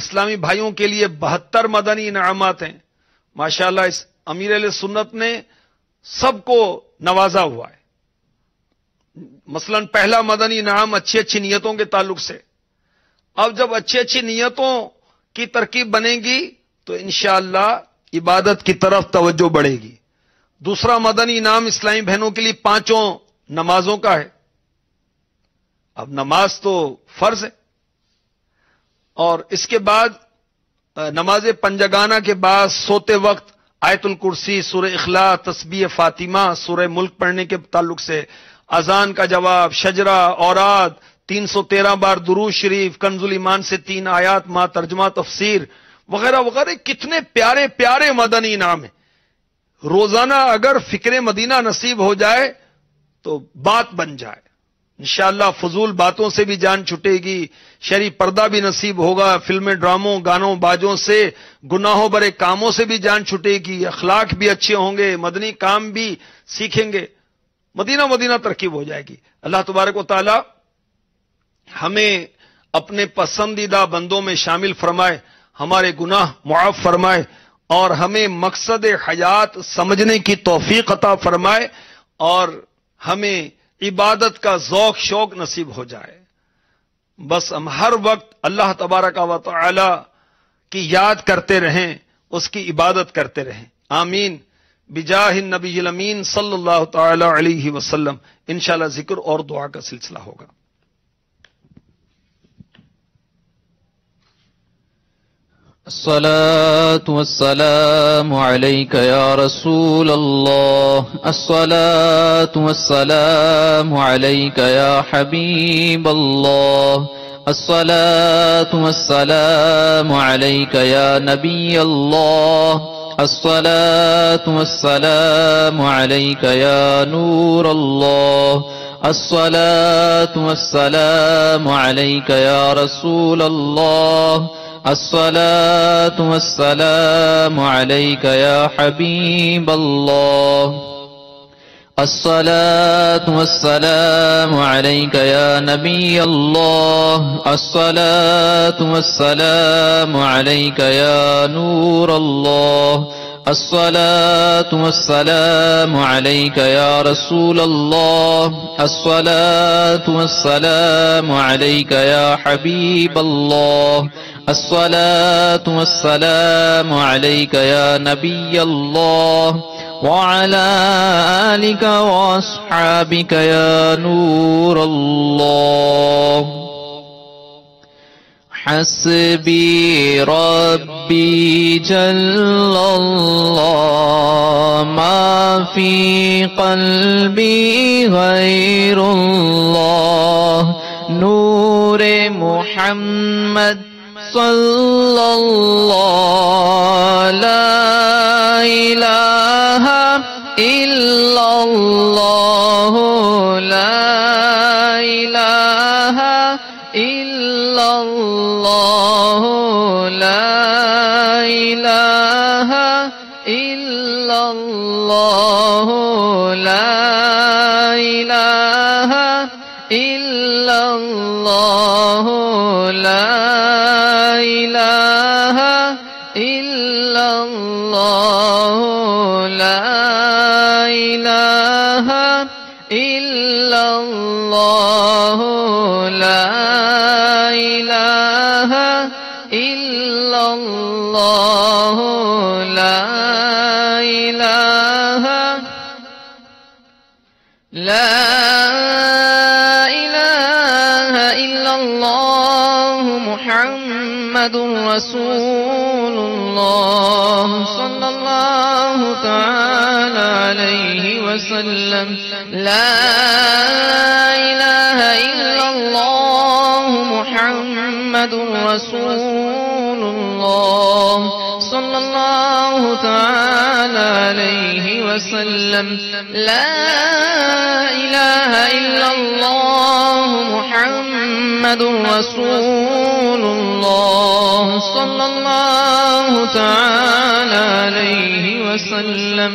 S1: اسلامی بھائیوں کے لیے 72 مدنی انعامات ہیں. ماشاءاللہ اس امیر اہل سنت نے سب کو نوازا ہوا ہے. مثلا پہلا مدنی انعام اچھی اچھی نیتوں کے تعلق سے. اب جب اچھی اچھی نیتوں کی ترکیب بنے گی تو انشاءاللہ عبادت کی طرف توجہ بڑھے گی. دوسرا مدنی انعام اسلامی بہنوں کے لیے 5 نمازوں کا ہے. اب نماز تو فرض ہے، اور اس کے بعد نماز پنجگانہ کے بعد سوتے وقت آیت الکرسی، سورہ اخلاص، تسبیح فاطمہ، سورہ ملک پڑھنے کے تعلق سے، اذان کا جواب، شجرہ، اوراد، 313 بار درود شریف، کنز الایمان سے 3 آیات ما ترجمہ تفسیر وغیرہ وغیرہ. کتنے پیارے پیارے مدنی انعام ہیں. روزانہ اگر فکر مدینہ نصیب ہو جائے تو بات بن جائے. انشاءاللہ فضول باتوں سے بھی جان چھٹے گی، شرعی پردہ بھی نصیب ہوگا، فلمیں، ڈراموں، گانوں، باجوں سے، گناہوں برے کاموں سے بھی جان چھٹے گی، اخلاق بھی اچھے ہوں گے، مدنی کام بھی سیکھیں گے، مدینہ مدینہ ترکیب ہو جائے گی. اللہ تبارک و تعالی ہمیں اپنے پسندیدہ بندوں میں شامل فرمائے، ہمارے گناہ معاف فرمائے، اور ہمیں مقصد حیات سمجھنے کی توفیق عطا فرمائے، اور ہمیں عبادت کا ذوق شوق نصیب ہو جائے. بس ہم ہر وقت اللہ تبارک و تعالی کی یاد کرتے رہیں، اس کی عبادت کرتے رہیں. آمین بجاہ النبی الامین صلی اللہ تعالی علیہ وسلم. انشاءاللہ ذکر اور دعا کا سلسلہ ہوگا.
S2: الصلاة والسلام عليك يا رسول الله، الصلاة والسلام عليك يا حبيب الله، الصلاة والسلام عليك يا نبي الله، الصلاة والسلام عليك يا نور الله، الصلاة والسلام عليك يا رسول الله، الصلاة والسلام عليك يا حبيب الله، الصلاة والسلام عليك يا نبي الله، الصلاة والسلام عليك يا نور الله، الصلاة والسلام عليك يا رسول الله، الصلاة والسلام عليك يا حبيب الله، الصلاة والسلام عليك يا نبي الله، وعلى آلك وأصحابك يا نور الله. حسبي ربي جل الله، ما في قلبي غير الله، نور محمد صلى الله، لا إله إلا الله، لا إله إلا الله، لا إله إلا الله، لا إله إلا الله، لا إله إلا الله، لا إله إلا الله، لا إله إلا الله، لا إله لا إله إلا الله، محمد رسول الله صلى الله تعالى عليه وسلم. لا إله إلا الله، محمد رسول الله صلى الله تعالى عليه وسلم. لا إله إلا الله، محمد رسول الله صلى الله تعالى عليه وسلم.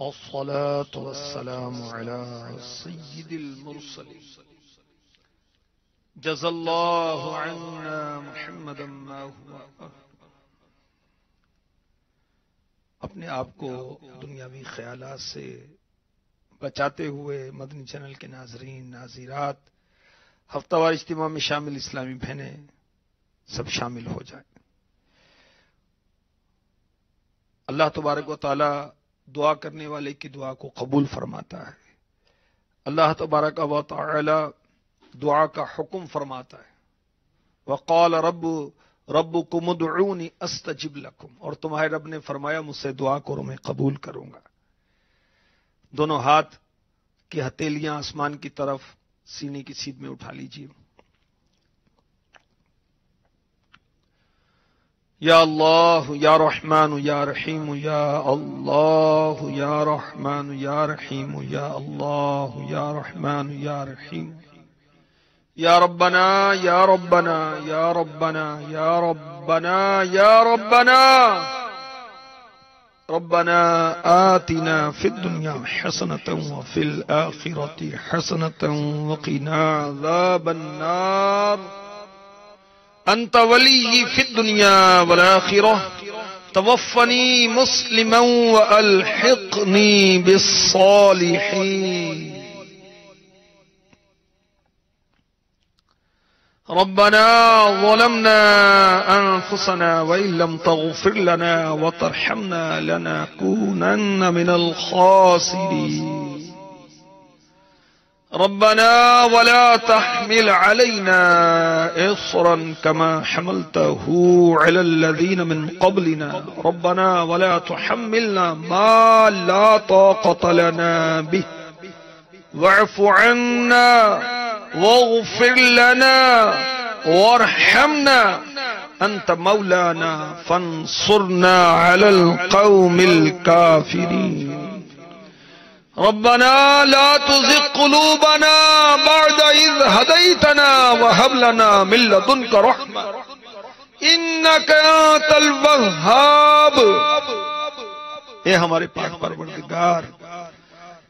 S1: الصلاة والسلام على سيد المرسلين جزا اللہ عنا محمدا ما هو. اپنے آپ کو دنیاوی خیالات سے بچاتے ہوئے مدنی چینل کے ناظرین ناظرات، ہفتہ وار اجتماع میں شامل اسلامی بہنیں سب شامل ہو جائیں. اللہ تبارک و تعالی دعا کرنے والے کی دعا کو قبول فرماتا ہے. اللہ تبارک و تعالی دعا کا حکم فرماتا ہے. وقال ربکم ادعونی استجب لکم، اور تمہارے رب نے فرمایا مجھ سے دعا کرو میں قبول کروں گا. دونوں ہاتھ کی ہتھیلیاں آسمان کی طرف سینے کی سیدھ میں اٹھا لیجیے. یا اللہ یا رحمان یا رحیم یا اللہ یا رحمان یا رحیم یا اللہ یا رحمان یا رحیم یا ربنا یا ربنا یا ربنا یا ربنا یا ربنا ربنا آتنا فی الدنیا حسنة وفی الآخرة حسنة وقنا عذاب النار انت ولی فی الدنیا والآخرة توفنی مسلما والحقنی بالصالحین. ربنا ظلمنا انفسنا وان لم تغفر لنا وترحمنا لنكونن من الخاسرين. ربنا ولا تحمل علينا إصرا كما حملته على الذين من قبلنا ربنا ولا تحملنا ما لا طاقة لنا به واعف عنا واغفر لنا وارحمنا أنت مولانا فانصرنا على القوم الكافرين. ربنا لا تزغ قلوبنا بعد إذ هديتنا وهب لنا من لدنك رحمة إنك أنت الوهاب. اے ہمارے پاک پروردگار،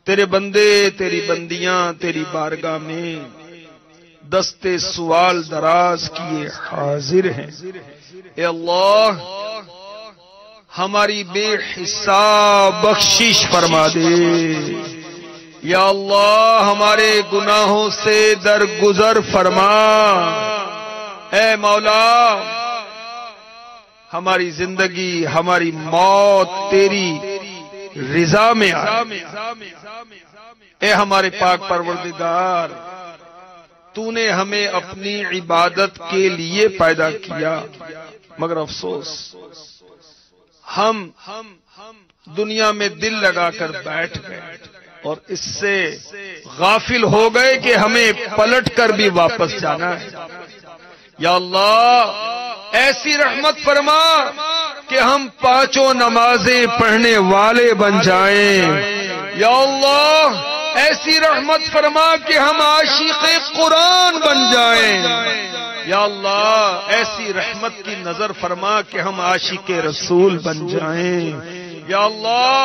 S1: تیرے بندے تیری بندیاں تیری بارگاہ میں دستے سوال دراز کیے حاضر ہیں. اے اللہ ہماری بے حساب بخشش فرما دے. یا اللہ ہمارے گناہوں سے درگزر فرما. اے مولا ہماری زندگی ہماری موت تیری رضا میں آئے. اے ہمارے پاک پروردگار، تو نے ہمیں اپنی عبادت کے لیے پیدا کیا، مگر افسوس ہم دنیا میں دل لگا کر بیٹھ گئے اور اس سے غافل ہو گئے کہ ہمیں پلٹ کر بھی واپس جانا ہے. یا اللہ ایسی رحمت فرما کہ ہم پانچوں نمازیں پڑھنے والے بن جائیں. یا اللہ ایسی رحمت فرما کہ ہم عاشق قرآن بن جائیں. یا اللہ ایسی رحمت کی نظر فرما کہ ہم عاشق رسول بن جائیں. یا اللہ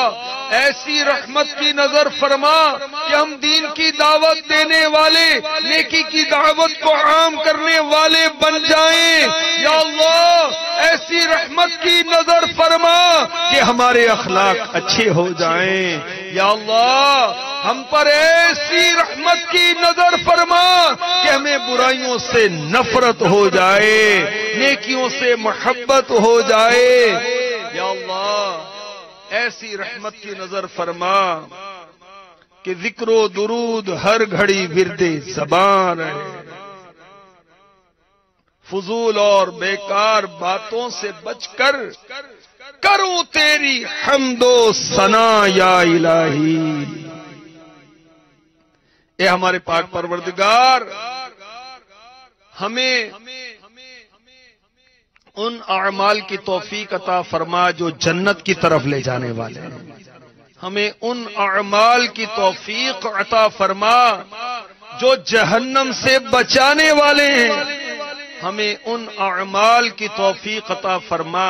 S1: ایسی رحمت کی نظر فرما کہ ہم دین کی دعوت دینے والے، نیکی کی دعوت کو عام کرنے والے بن جائیں. یا اللہ ایسی رحمت کی نظر فرما کہ ہمارے اخلاق اچھے ہو جائیں. یا اللہ ہم پر ایسی رحمت کی نظر فرما کہ ہمیں برائیوں سے نفرت ہو جائے، نیکیوں سے محبت ہو جائے. یا اللہ ایسی رحمت کی نظر فرما کہ ذکر و درود ہر گھڑی ورد زبان رہے. فضول اور بیکار باتوں سے بچ کر کروں تیری حمد و ثنا یا الہی. اے ہمارے پاک پروردگار ہمیں ان اعمال کی توفیق عطا فرما جو جنت کی طرف لے جانے والے ہیں. ہمیں ان اعمال کی توفیق عطا فرما جو جہنم سے بچانے والے ہیں. ہمیں ان اعمال کی توفیق عطا فرما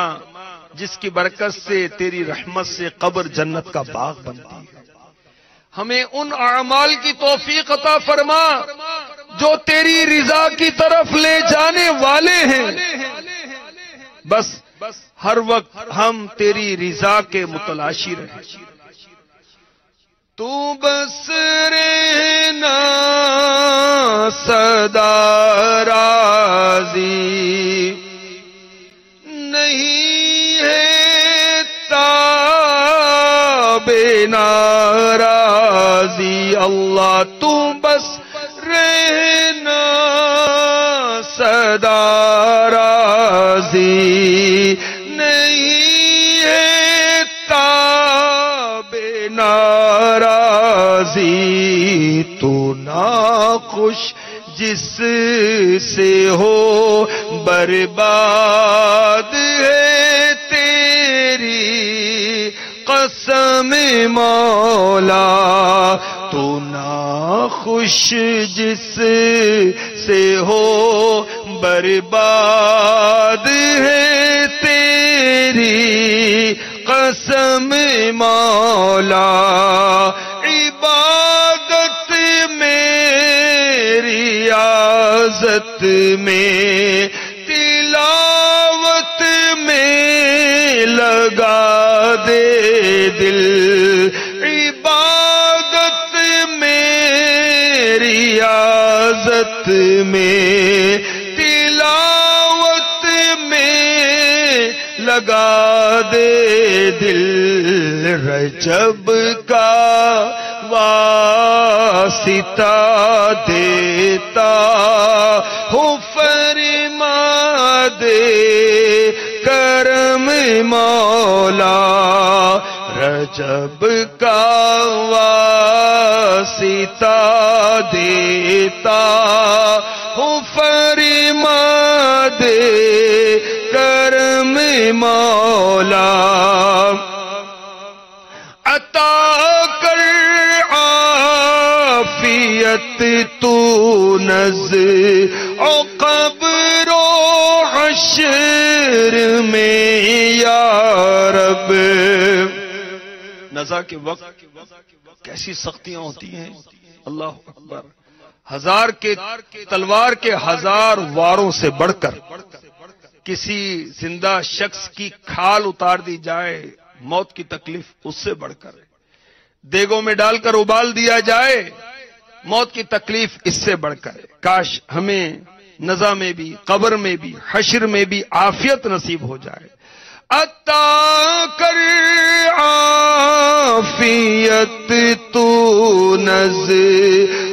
S1: جس کی برکت سے تیری رحمت سے قبر جنت کا باغ بنتی ہے. ہمیں ان اعمال کی توفیق عطا فرما جو تیری رضا کی طرف لے جانے والے ہیں. بس ہر وقت ہم تیری رضا کے متلاشی رہیں. تو بس رہنا سدا راضی نہیں ہے تاب ناراضی. اللہ تو بس رہنا سدا راضی نہیں ہے تاب ناراضی. تو ناخوش جس سے ہو برباد ہے تیری قسم مولا. تو ناخوش جس سے ہو برباد ہے تیری قسم مولا. عبادت میں ریاضت میں تلاوت میں لگا دے دل. عبادت میں ریاضت میں تلاوت میں لگا دے دل. رجب کا واسطہ دیتا ہوں فرما دے کرم مولا. رجب کا واسطہ دیتا ہوں فرما دے کرم مولا. عطا کر عافیت تو نزع و قبر و حشر میں یا رب. نزا کے وقت کیسی سختیاں ہوتی ہیں. اللہ اکبر. ہزار کے تلوار کے ہزار واروں سے بڑھ کر کسی زندہ شخص کی کھال اتار دی جائے موت کی تکلیف اس سے بڑھ کر. دیگوں میں ڈال کر ابال دیا جائے موت کی تکلیف اس سے بڑھ کر. کاش ہمیں نزا میں بھی قبر میں بھی حشر میں بھی عافیت نصیب ہو جائے. عطا کر عافیت تو نزع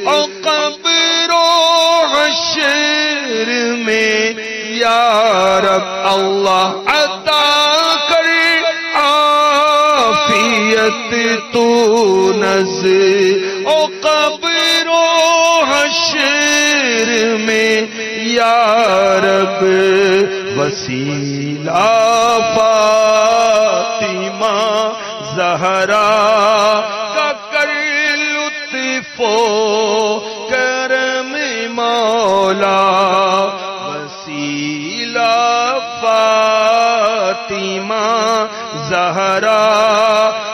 S1: و قبر و حشر میں یا رب. اللہ عطا کر عافیت تو نزع و قبر و حشر میں یا رب. وسیلہ فاطمہ زہرا کا کر لطف و کرم مولا. وسیلہ فاطمہ زہرا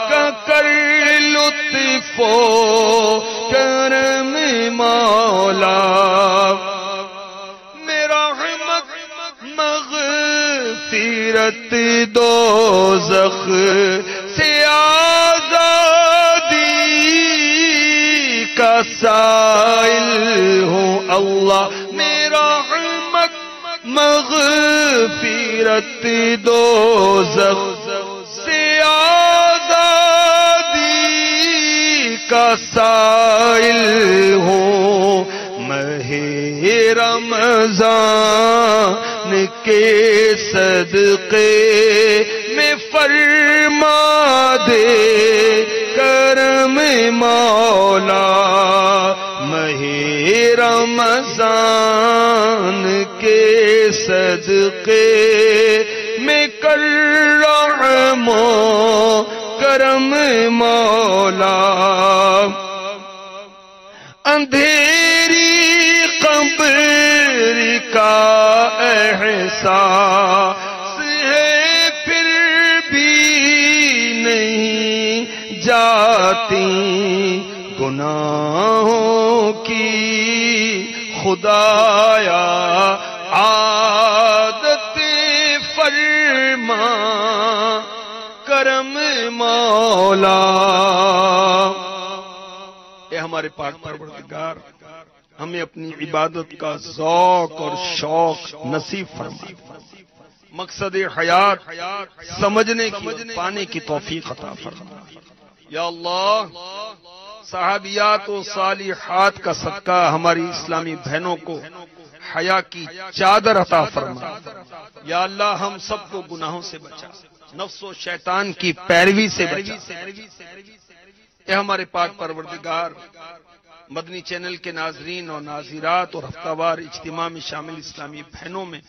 S1: کا کر لطف و کرم مولا. مغفرت دوزخ سے آزادی کا سائل ہوں. اللہ میرا رحمت مغفرت دوزخ سے آزادی کا سائل ہوں. ماہ رمضان کے صدقے میں فرما دے کرم مولا. ماہ رمضان کے صدقے میں کر رحم و کرم مولا. اندھیری قبر کا احساس ہے پھر گناہوں کی خدایا عادت فرما کرم مولا۔ اے ہمارے پاک پروردگار، ہمیں اپنی عبادت کا ذوق اور شوق نصیب فرما، مقصد حیات سمجھنے کی پانے کی توفیق عطا فرما۔ یا اللہ، صحابیات و صالحات کا صدقہ ہماری اسلامی بہنوں کو حیا کی چادر عطا فرما۔ یا اللہ، ہم سب کو گناہوں سے بچا، نفس و شیطان کی پیروی سے بچا۔ اے ہمارے پاک پروردگار، مدنی چینل کے ناظرین اور ناظرات اور ہفتہ وار اجتماع میں شامل اسلامی بہنوں میں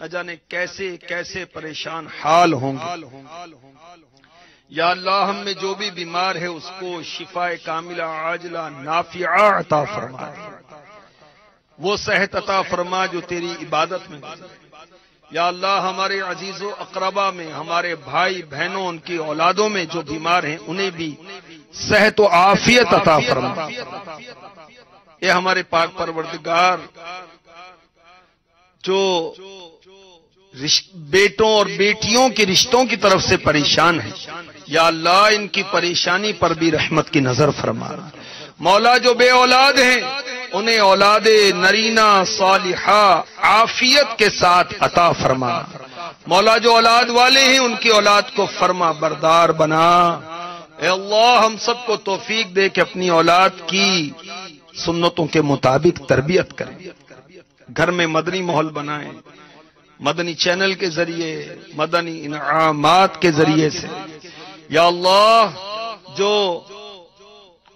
S1: نہ جانے کیسے کیسے پریشان حال ہوں گے۔ یا اللہ، ہم میں جو بھی بیمار ہے اس کو شفاء کاملہ عاجلہ نافعہ عطا فرما، وہ صحت عطا فرما جو تیری عبادت میں گزرے۔ یا اللہ، ہمارے عزیز و اقربا میں، ہمارے بھائی بہنوں، ان کی اولادوں میں جو بیمار ہیں انہیں بھی صحت و عافیت عطا فرما۔ اے ہمارے پاک پروردگار، جو بیٹوں اور بیٹیوں کے رشتوں کی طرف سے پریشان ہیں، یا اللہ ان کی پریشانی پر بھی رحمت کی نظر فرما۔ مولا، جو بے اولاد ہیں انہیں اولاد نرینہ صالحہ عافیت کے ساتھ عطا فرما۔ مولا، جو اولاد والے ہیں ان کی اولاد کو فرما بردار بنا۔ اے اللہ، ہم سب کو توفیق دے کہ اپنی اولاد کی سنتوں کے مطابق تربیت کریں، گھر میں مدنی ماحول بنائیں، مدنی چینل کے ذریعے، مدنی انعامات کے ذریعے سے۔ یا اللہ، جو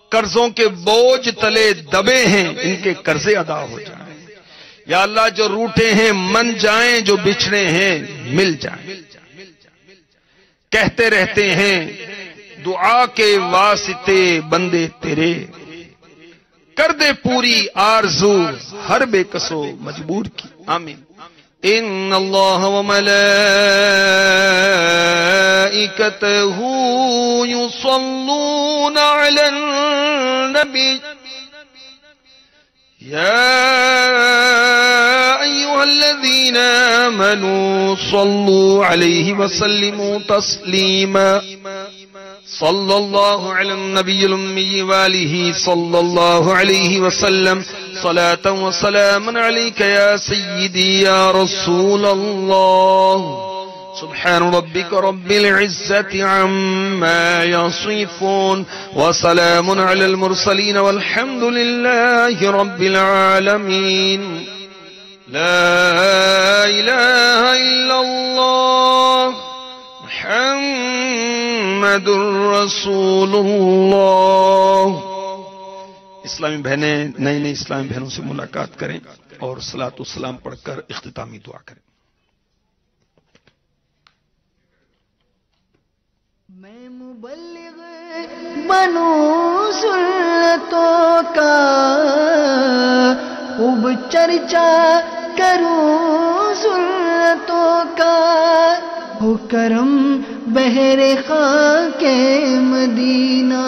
S1: قرضوں کے بوجھ تلے دبے ہیں ان کے قرضے ادا ہو جائیں۔ یا اللہ، جو روٹے ہیں من جائیں، جو بچھڑے ہیں مل جائیں۔ کہتے رہتے ہیں دعا کے واسطے بندے تیرے، کر دے پوری آرزو ہر بے کسو مجبور کی۔ آمین۔ ان اللہ وملائکتہ یصلون علی النبی یا ایھا الذین آمنوا صلوا علیہ وسلموا تسلیما۔ صلی اللہ علی النبی الامی وآلہ صلی اللہ علیہ وسلم صلاة و سلام علیک یا سیدی یا رسول اللہ۔ سبحان ربک رب العزت عما یصفون وسلام علی المرسلین والحمد للہ رب العالمین۔ لا الہ الا اللہ محمد الرسول اللہ۔ اسلامی بہنیں نئی نئی اسلامی بہنوں سے ملاقات کریں اور صلاۃ والسلام پڑھ کر اختتامی دعا کریں۔
S3: میں مبلغ بنوں سنتوں کا، خوب چرچا کروں سنتوں کا، ہو کرم بہر خاک مدینہ۔